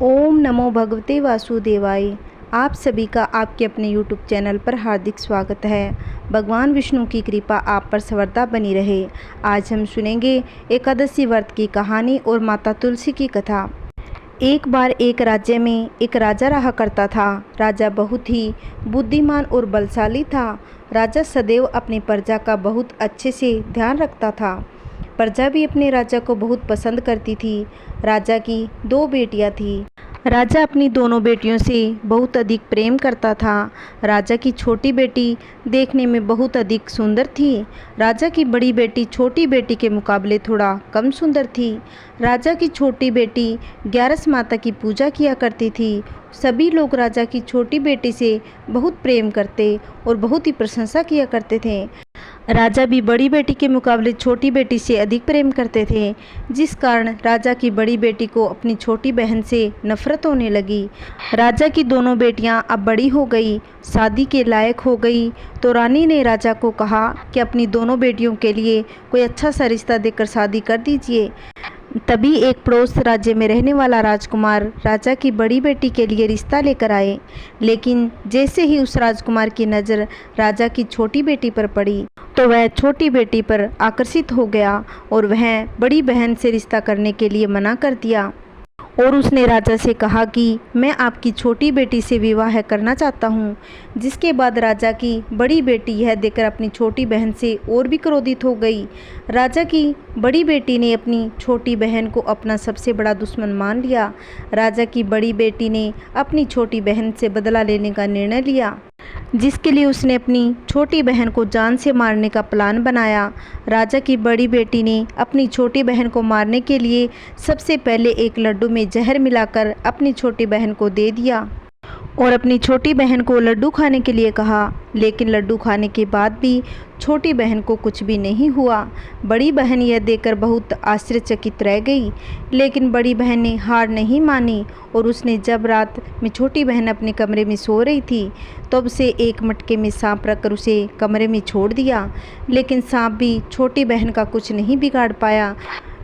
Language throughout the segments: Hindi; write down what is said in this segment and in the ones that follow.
ओम नमो भगवते वासुदेवाय। आप सभी का आपके अपने यूट्यूब चैनल पर हार्दिक स्वागत है। भगवान विष्णु की कृपा आप पर सर्वदा बनी रहे। आज हम सुनेंगे एकादशी व्रत की कहानी और माता तुलसी की कथा। एक बार एक राज्य में एक राजा रहा करता था। राजा बहुत ही बुद्धिमान और बलशाली था। राजा सदैव अपनी प्रजा का बहुत अच्छे से ध्यान रखता था। प्रजा भी अपने राजा को बहुत पसंद करती थी। राजा की दो बेटियां थीं। राजा अपनी दोनों बेटियों से बहुत अधिक प्रेम करता था। राजा की छोटी बेटी देखने में बहुत अधिक सुंदर थी। राजा की बड़ी बेटी छोटी बेटी के मुकाबले थोड़ा कम सुंदर थी। राजा की छोटी बेटी ग्यारस माता की पूजा किया करती थी। सभी लोग राजा की छोटी बेटी से बहुत प्रेम करते और बहुत ही प्रशंसा किया करते थे। राजा भी बड़ी बेटी के मुकाबले छोटी बेटी से अधिक प्रेम करते थे, जिस कारण राजा की बड़ी बेटी को अपनी छोटी बहन से नफरत होने लगी। राजा की दोनों बेटियां अब बड़ी हो गई, शादी के लायक हो गई, तो रानी ने राजा को कहा कि अपनी दोनों बेटियों के लिए कोई अच्छा सा रिश्ता देकर शादी कर दीजिए। तभी एक पड़ोस राज्य में रहने वाला राजकुमार राजा की बड़ी बेटी के लिए रिश्ता लेकर आए। लेकिन जैसे ही उस राजकुमार की नज़र राजा की छोटी बेटी पर पड़ी, तो वह छोटी बेटी पर आकर्षित हो गया और वह बड़ी बहन से रिश्ता करने के लिए मना कर दिया। और उसने राजा से कहा कि मैं आपकी छोटी बेटी से विवाह करना चाहता हूँ। जिसके बाद राजा की बड़ी बेटी यह देखकर अपनी छोटी बहन से और भी क्रोधित हो गई। राजा की बड़ी बेटी ने अपनी छोटी बहन को अपना सबसे बड़ा दुश्मन मान लिया। राजा की बड़ी बेटी ने अपनी छोटी बहन से बदला लेने का निर्णय लिया, जिसके लिए उसने अपनी छोटी बहन को जान से मारने का प्लान बनाया। राजा की बड़ी बेटी ने अपनी छोटी बहन को मारने के लिए सबसे पहले एक लड्डू में जहर मिलाकर अपनी छोटी बहन को दे दिया और अपनी छोटी बहन को लड्डू खाने के लिए कहा। लेकिन लड्डू खाने के बाद भी छोटी बहन को कुछ भी नहीं हुआ। बड़ी बहन यह देखकर बहुत आश्चर्यचकित रह गई, लेकिन बड़ी बहन ने हार नहीं मानी और उसने जब रात में छोटी बहन अपने कमरे में सो रही थी, तब से एक मटके में सांप रखकर उसे कमरे में छोड़ दिया। लेकिन सांप भी छोटी बहन का कुछ नहीं बिगाड़ पाया,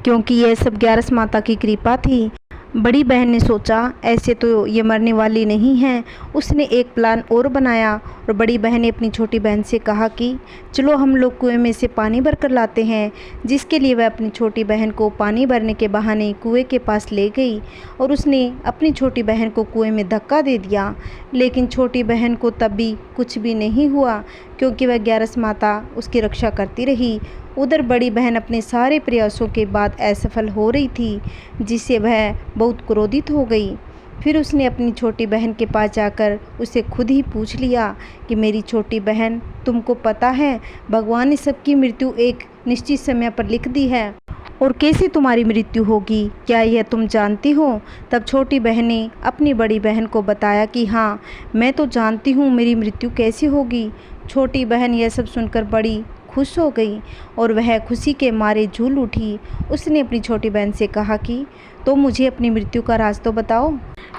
क्योंकि यह सब ग्यारस माता की कृपा थी। बड़ी बहन ने सोचा ऐसे तो ये मरने वाली नहीं है। उसने एक प्लान और बनाया और बड़ी बहन ने अपनी छोटी बहन से कहा कि चलो हम लोग कुएं में से पानी भर कर लाते हैं। जिसके लिए वह अपनी छोटी बहन को पानी भरने के बहाने कुएं के पास ले गई और उसने अपनी छोटी बहन को कुएं में धक्का दे दिया। लेकिन छोटी बहन को तब भी कुछ भी नहीं हुआ, क्योंकि वह ग्यारस माता उसकी रक्षा करती रही। उधर बड़ी बहन अपने सारे प्रयासों के बाद असफल हो रही थी, जिससे वह बहुत क्रोधित हो गई। फिर उसने अपनी छोटी बहन के पास जाकर उसे खुद ही पूछ लिया कि मेरी छोटी बहन, तुमको पता है भगवान ने सबकी मृत्यु एक निश्चित समय पर लिख दी है, और कैसे तुम्हारी मृत्यु होगी, क्या यह तुम जानती हो? तब छोटी बहन ने अपनी बड़ी बहन को बताया कि हाँ, मैं तो जानती हूँ मेरी मृत्यु कैसे होगी। छोटी बहन यह सब सुनकर बड़ी खुश हो गई और वह खुशी के मारे झूल उठी। उसने अपनी छोटी बहन से कहा कि तो मुझे अपनी मृत्यु का राज तो बताओ।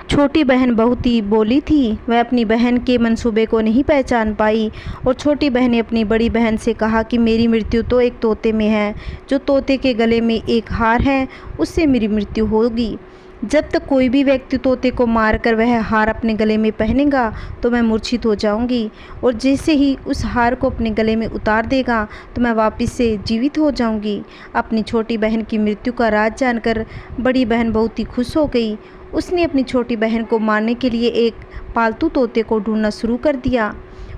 छोटी बहन बहुत ही बोली थी, वह अपनी बहन के मंसूबे को नहीं पहचान पाई और छोटी बहन ने अपनी बड़ी बहन से कहा कि मेरी मृत्यु तो एक तोते में है, जो तोते के गले में एक हार है, उससे मेरी मृत्यु होगी। जब तक कोई भी व्यक्ति तोते को मारकर वह हार अपने गले में पहनेगा तो मैं मूर्छित हो जाऊंगी, और जैसे ही उस हार को अपने गले में उतार देगा तो मैं वापस से जीवित हो जाऊंगी। अपनी छोटी बहन की मृत्यु का राज जानकर बड़ी बहन बहुत ही खुश हो गई। उसने अपनी छोटी बहन को मारने के लिए एक पालतू तोते को ढूंढना शुरू कर दिया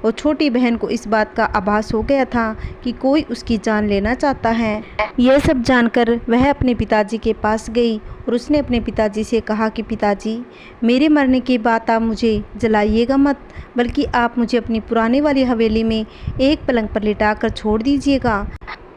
और छोटी बहन को इस बात का आभास हो गया था कि कोई उसकी जान लेना चाहता है। यह सब जानकर वह अपने पिताजी के पास गई और उसने अपने पिताजी से कहा कि पिताजी, मेरे मरने के बाद आप मुझे जलाइएगा मत, बल्कि आप मुझे अपनी पुरानी वाली हवेली में एक पलंग पर लिटाकर छोड़ दीजिएगा।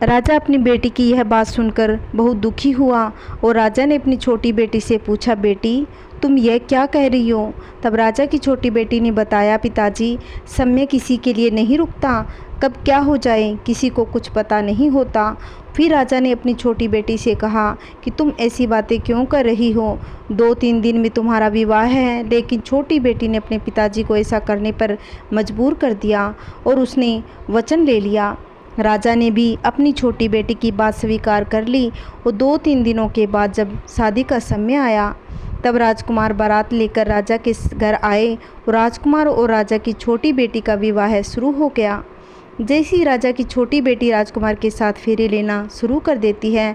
राजा अपनी बेटी की यह बात सुनकर बहुत दुखी हुआ और राजा ने अपनी छोटी बेटी से पूछा, बेटी तुम यह क्या कह रही हो? तब राजा की छोटी बेटी ने बताया, पिताजी, समय किसी के लिए नहीं रुकता, कब क्या हो जाए किसी को कुछ पता नहीं होता। फिर राजा ने अपनी छोटी बेटी से कहा कि तुम ऐसी बातें क्यों कर रही हो, 2-3 दिन में तुम्हारा विवाह है। लेकिन छोटी बेटी ने अपने पिताजी को ऐसा करने पर मजबूर कर दिया और उसने वचन ले लिया। राजा ने भी अपनी छोटी बेटी की बात स्वीकार कर ली और 2-3 दिनों के बाद जब शादी का समय आया तब राजकुमार बारात लेकर राजा के घर आए और राजकुमार और राजा की छोटी बेटी का विवाह शुरू हो गया। जैसे ही राजा की छोटी बेटी राजकुमार के साथ फेरे लेना शुरू कर देती है,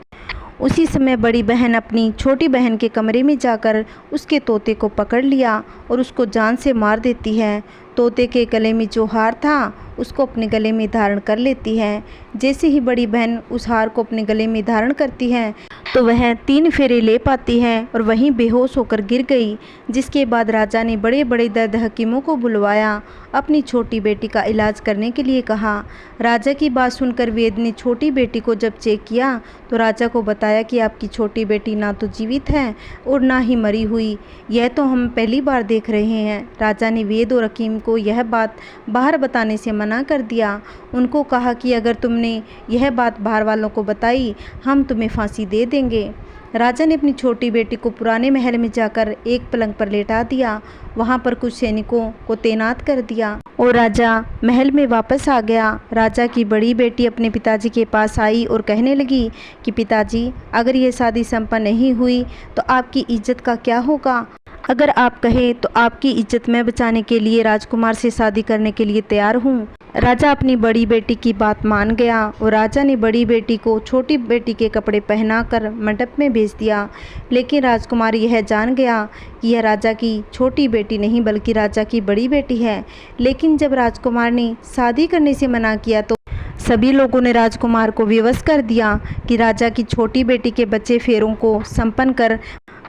उसी समय बड़ी बहन अपनी छोटी बहन के कमरे में जाकर उसके तोते को पकड़ लिया और उसको जान से मार देती है। तोते के गले में जो हार था उसको अपने गले में धारण कर लेती है। जैसे ही बड़ी बहन उस हार को अपने गले में धारण करती है तो वह 3 फेरे ले पाती है और वहीं बेहोश होकर गिर गई। जिसके बाद राजा ने बड़े बड़े दर्द हकीमों को बुलवाया, अपनी छोटी बेटी का इलाज करने के लिए कहा। राजा की बात सुनकर वैद्य ने छोटी बेटी को जब चेक किया तो राजा को बताया कि आपकी छोटी बेटी ना तो जीवित है और ना ही मरी हुई, यह तो हम पहली बार देख रहे हैं। राजा ने वैद्य और हकीम को यह बात बाहर बताने से मना कर दिया। उनको कहा कि अगर तुमने यह बात बाहर वालों को बताई हम तुम्हें फांसी दे देंगे। राजा ने अपनी छोटी बेटी को पुराने महल में जाकर एक पलंग पर लेटा दिया, वहां पर कुछ सैनिकों को तैनात कर दिया और राजा महल में वापस आ गया। राजा की बड़ी बेटी अपने पिताजी के पास आई और कहने लगी कि पिताजी, अगर ये शादी संपन्न नहीं हुई तो आपकी इज्जत का क्या होगा। अगर आप कहें तो आपकी इज्जत मैं बचाने के लिए राजकुमार से शादी करने के लिए तैयार हूँ। राजा अपनी बड़ी बेटी की बात मान गया और राजा ने बड़ी बेटी को छोटी बेटी के कपड़े पहनाकर मंडप में भेज दिया। लेकिन राजकुमार यह जान गया कि यह राजा की छोटी बेटी नहीं बल्कि राजा की बड़ी बेटी है। लेकिन जब राजकुमार ने शादी करने से मना किया तो सभी लोगों ने राजकुमार को विवश कर दिया कि राजा की छोटी बेटी के बच्चे फेरों को संपन्न कर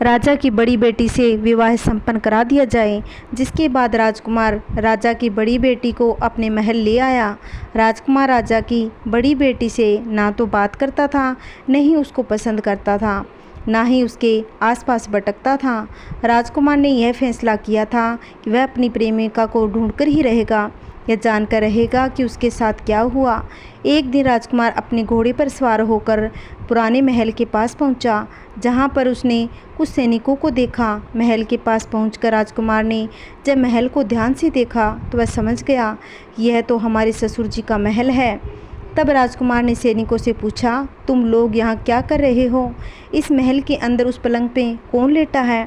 राजा की बड़ी बेटी से विवाह संपन्न करा दिया जाए। जिसके बाद राजकुमार राजा की बड़ी बेटी को अपने महल ले आया। राजकुमार राजा की बड़ी बेटी से ना तो बात करता था, न ही उसको पसंद करता था, ना ही उसके आसपास भटकता था। राजकुमार ने यह फैसला किया था कि वह अपनी प्रेमिका को ढूंढकर ही रहेगा, यह जानकर रहेगा कि उसके साथ क्या हुआ। एक दिन राजकुमार अपने घोड़े पर सवार होकर पुराने महल के पास पहुंचा, जहां पर उसने कुछ सैनिकों को देखा। महल के पास पहुंचकर राजकुमार ने जब महल को ध्यान से देखा तो वह समझ गया यह तो हमारे ससुर जी का महल है। तब राजकुमार ने सैनिकों से पूछा, तुम लोग यहाँ क्या कर रहे हो? इस महल के अंदर उस पलंग पे कौन लेटा है?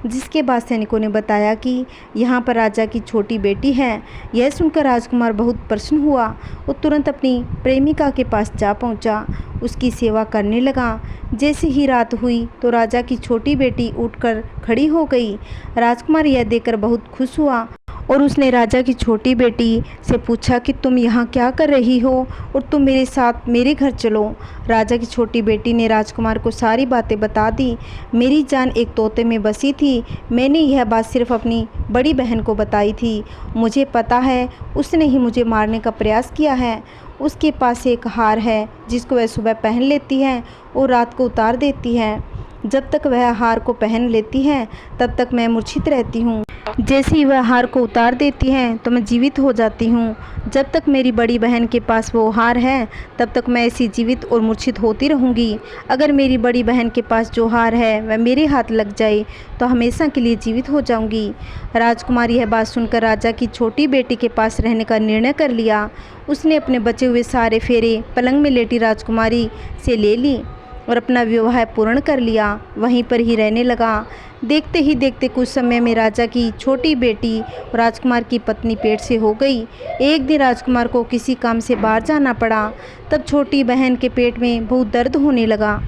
जिसके बाद सैनिकों ने बताया कि यहाँ पर राजा की छोटी बेटी है। यह सुनकर राजकुमार बहुत प्रसन्न हुआ और तुरंत अपनी प्रेमिका के पास जा पहुँचा, उसकी सेवा करने लगा। जैसे ही रात हुई तो राजा की छोटी बेटी उठकर खड़ी हो गई। राजकुमार यह देखकर बहुत खुश हुआ और उसने राजा की छोटी बेटी से पूछा कि तुम यहाँ क्या कर रही हो और तुम मेरे साथ मेरे घर चलो। राजा की छोटी बेटी ने राजकुमार को सारी बातें बता दी। मेरी जान एक तोते में बसी थी, मैंने यह बात सिर्फ अपनी बड़ी बहन को बताई थी। मुझे पता है उसने ही मुझे मारने का प्रयास किया है। उसके पास एक हार है जिसको वह सुबह पहन लेती है और रात को उतार देती है। जब तक वह हार को पहन लेती है तब तक मैं मूर्छित रहती हूँ। जैसे ही वह हार को उतार देती है तो मैं जीवित हो जाती हूँ। जब तक मेरी बड़ी बहन के पास वो हार है तब तक मैं ऐसी जीवित और मूर्छित होती रहूँगी। अगर मेरी बड़ी बहन के पास जो हार है वह मेरे हाथ लग जाए तो हमेशा के लिए जीवित हो जाऊँगी। राजकुमार यह बात सुनकर राजा की छोटी बेटी के पास रहने का निर्णय कर लिया। उसने अपने बचे हुए सारे फेरे पलंग में लेटी राजकुमारी से ले ली और अपना विवाह पूर्ण कर लिया, वहीं पर ही रहने लगा। देखते ही देखते कुछ समय में राजा की छोटी बेटी राजकुमार की पत्नी पेट से हो गई। एक दिन राजकुमार को किसी काम से बाहर जाना पड़ा। तब छोटी बहन के पेट में बहुत दर्द होने लगा,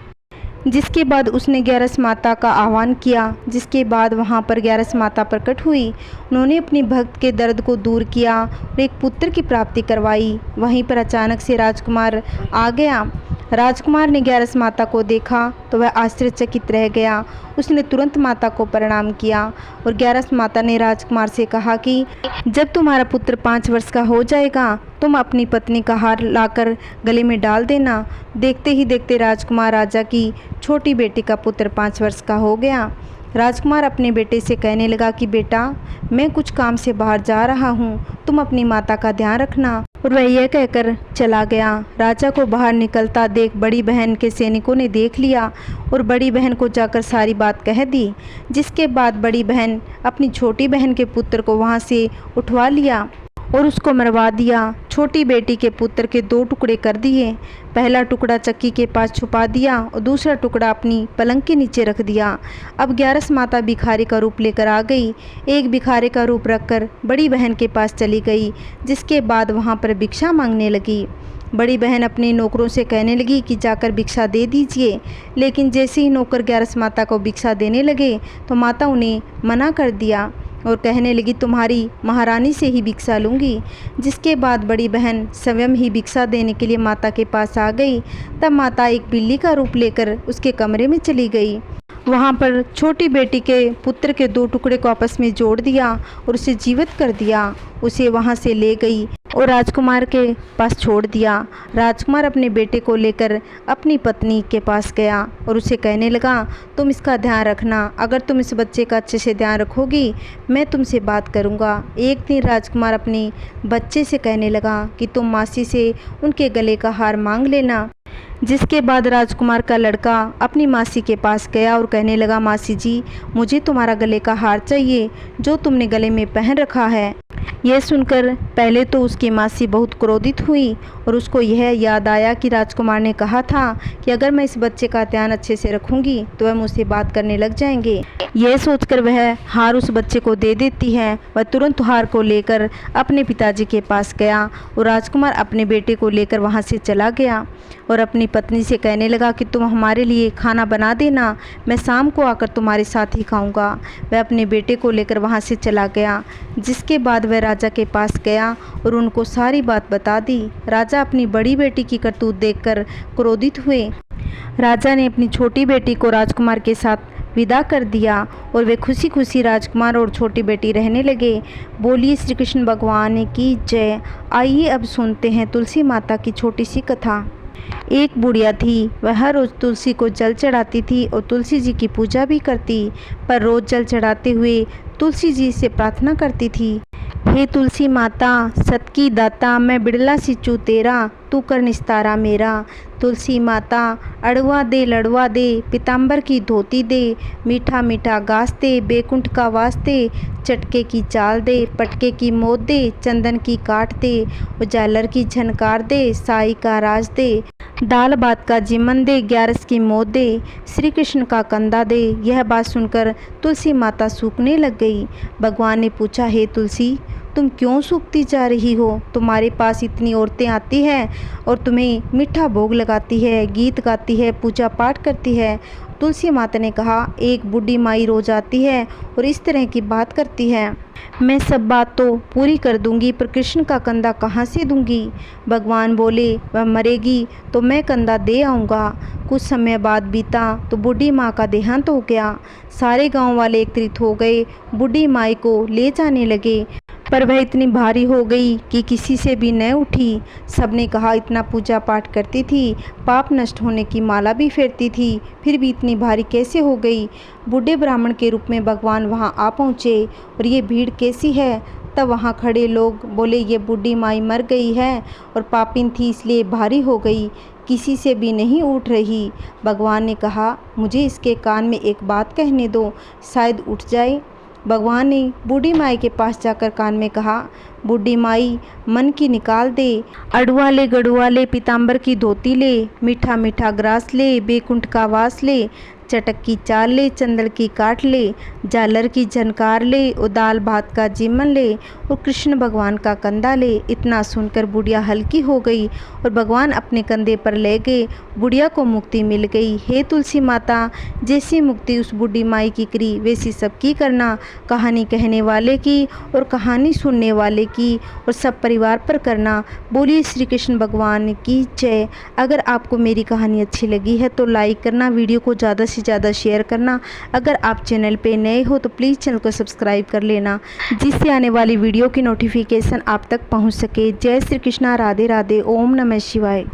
जिसके बाद उसने ग्यारस माता का आह्वान किया। जिसके बाद वहां पर ग्यारस माता प्रकट हुई। उन्होंने अपनी भक्त के दर्द को दूर किया और एक पुत्र की प्राप्ति करवाई। वहीं पर अचानक से राजकुमार आ गया। राजकुमार ने ग्यारस माता को देखा तो वह आश्चर्यचकित रह गया। उसने तुरंत माता को प्रणाम किया और ग्यारस माता ने राजकुमार से कहा कि जब तुम्हारा पुत्र 5 वर्ष का हो जाएगा तुम अपनी पत्नी का हार लाकर गले में डाल देना। देखते ही देखते राजकुमार राजा की छोटी बेटी का पुत्र 5 वर्ष का हो गया। राजकुमार अपने बेटे से कहने लगा कि बेटा, मैं कुछ काम से बाहर जा रहा हूँ, तुम अपनी माता का ध्यान रखना। और वह यह कहकर चला गया। राजा को बाहर निकलता देख बड़ी बहन के सैनिकों ने देख लिया और बड़ी बहन को जाकर सारी बात कह दी। जिसके बाद बड़ी बहन अपनी छोटी बहन के पुत्र को वहाँ से उठवा लिया और उसको मरवा दिया। छोटी बेटी के पुत्र के 2 टुकड़े कर दिए। पहला टुकड़ा चक्की के पास छुपा दिया और दूसरा टुकड़ा अपनी पलंग के नीचे रख दिया। अब ग्यारस माता भिखारी का रूप लेकर आ गई। एक भिखारी का रूप रखकर बड़ी बहन के पास चली गई, जिसके बाद वहाँ पर भिक्षा मांगने लगी। बड़ी बहन अपने नौकरों से कहने लगी कि जाकर भिक्षा दे दीजिए, लेकिन जैसे ही नौकर ग्यारस माता को भिक्षा देने लगे तो माता उन्हें मना कर दिया और कहने लगी तुम्हारी महारानी से ही भिक्षा लूँगी। जिसके बाद बड़ी बहन स्वयं ही भिक्षा देने के लिए माता के पास आ गई। तब माता एक बिल्ली का रूप लेकर उसके कमरे में चली गई। वहाँ पर छोटी बेटी के पुत्र के 2 टुकड़े को आपस में जोड़ दिया और उसे जीवित कर दिया। उसे वहाँ से ले गई और राजकुमार के पास छोड़ दिया। राजकुमार अपने बेटे को लेकर अपनी पत्नी के पास गया और उसे कहने लगा तुम इसका ध्यान रखना, अगर तुम इस बच्चे का अच्छे से ध्यान रखोगी मैं तुमसे बात करूँगा। एक दिन राजकुमार अपने बच्चे से कहने लगा कि तुम मासी से उनके गले का हार मांग लेना। जिसके बाद राजकुमार का लड़का अपनी मासी के पास गया और कहने लगा मासी जी, मुझे तुम्हारा गले का हार चाहिए जो तुमने गले में पहन रखा है। यह सुनकर पहले तो उसकी मासी बहुत क्रोधित हुई और उसको यह याद आया कि राजकुमार ने कहा था कि अगर मैं इस बच्चे का ध्यान अच्छे से रखूंगी तो वह मुझसे बात करने लग जाएंगे। यह सोचकर वह हार उस बच्चे को दे देती है। वह तुरंत हार को लेकर अपने पिताजी के पास गया और राजकुमार अपने बेटे को लेकर वहां से चला गया और अपनी पत्नी से कहने लगा कि तुम हमारे लिए खाना बना देना, मैं शाम को आकर तुम्हारे साथ ही खाऊंगा। वह अपने बेटे को लेकर वहां से चला गया। जिसके बाद वह राजा के पास गया और उनको सारी बात बता दी। राजा अपनी बड़ी बेटी की करतूत देखकर क्रोधित हुए। राजा ने अपनी छोटी बेटी को राजकुमार के साथ विदा कर दिया और वे खुशी खुशी राजकुमार और छोटी बेटी रहने लगे। बोलिए श्री कृष्ण भगवान की जय। आइए अब सुनते हैं तुलसी माता की छोटी सी कथा। एक बुढ़िया थी, वह हर रोज़ तुलसी को जल चढ़ाती थी और तुलसी जी की पूजा भी करती, पर रोज़ जल चढ़ाते हुए तुलसी जी से प्रार्थना करती थी, हे तुलसी माता सत की दाता, मैं बिड़ला सिचू तेरा, तू कर निस्तारा मेरा। तुलसी माता अड़वा दे लड़वा दे, पीताम्बर की धोती दे, मीठा मीठा घास दे, बैकुंठ का वास दे, चटके की चाल दे, पटके की मोद दे, चंदन की काट दे, उजालर की झनकार दे, साई का राज दे, दाल भात का जीमन दे, ग्यारस की मौत दे, श्री कृष्ण का कंधा दे। यह बात सुनकर तुलसी माता सूखने लग गई। भगवान ने पूछा, हे तुलसी तुम क्यों सूखती जा रही हो? तुम्हारे पास इतनी औरतें आती हैं और तुम्हें मीठा भोग लगाती है, गीत गाती है, पूजा पाठ करती है। तुलसी माता ने कहा, एक बूढ़ी माई रोज आती है और इस तरह की बात करती है। मैं सब बात तो पूरी कर दूंगी, पर कृष्ण का कंधा कहाँ से दूंगी? भगवान बोले, वह मरेगी तो मैं कंधा दे आऊँगा। कुछ समय बाद बीता तो बूढ़ी माँ का देहांत हो गया। सारे गांव वाले एकत्रित हो गए, बूढ़ी माई को ले जाने लगे, पर वह इतनी भारी हो गई कि किसी से भी न उठी। सबने कहा, इतना पूजा पाठ करती थी, पाप नष्ट होने की माला भी फेरती थी, फिर भी इतनी भारी कैसे हो गई? बूढ़े ब्राह्मण के रूप में भगवान वहां आ पहुँचे और ये भीड़ कैसी है? तब वहाँ खड़े लोग बोले, ये बूढ़ी माई मर गई है और पापिन थी इसलिए भारी हो गई, किसी से भी नहीं उठ रही। भगवान ने कहा, मुझे इसके कान में एक बात कहने दो, शायद उठ जाए। भगवान ने बूढ़ी माई के पास जाकर कान में कहा, बूढ़ी माई मन की निकाल दे, अड़ुआ ले गड़ुआ ले, पीताम्बर की धोती ले, मीठा मीठा ग्रास ले, बैकुंठ का वास ले, चटक की चाल ले, चंदन की काट ले, झालर की झनकार ले, और दाल भात का जीमन ले और कृष्ण भगवान का कंधा ले। इतना सुनकर बुढ़िया हल्की हो गई और भगवान अपने कंधे पर ले गए। बुढ़िया को मुक्ति मिल गई। हे तुलसी माता, जैसी मुक्ति उस बूढ़ी माई की करी वैसी सबकी करना, कहानी कहने वाले की और कहानी सुनने वाले की और सब परिवार पर करना। बोलिए श्री कृष्ण भगवान की जय। अगर आपको मेरी कहानी अच्छी लगी है तो लाइक करना, वीडियो को ज़्यादा से ज़्यादा शेयर करना। अगर आप चैनल पे नए हो तो प्लीज़ चैनल को सब्सक्राइब कर लेना, जिससे आने वाली वीडियो की नोटिफिकेशन आप तक पहुंच सके। जय श्री कृष्णा, राधे राधे, ओम नमः शिवाय।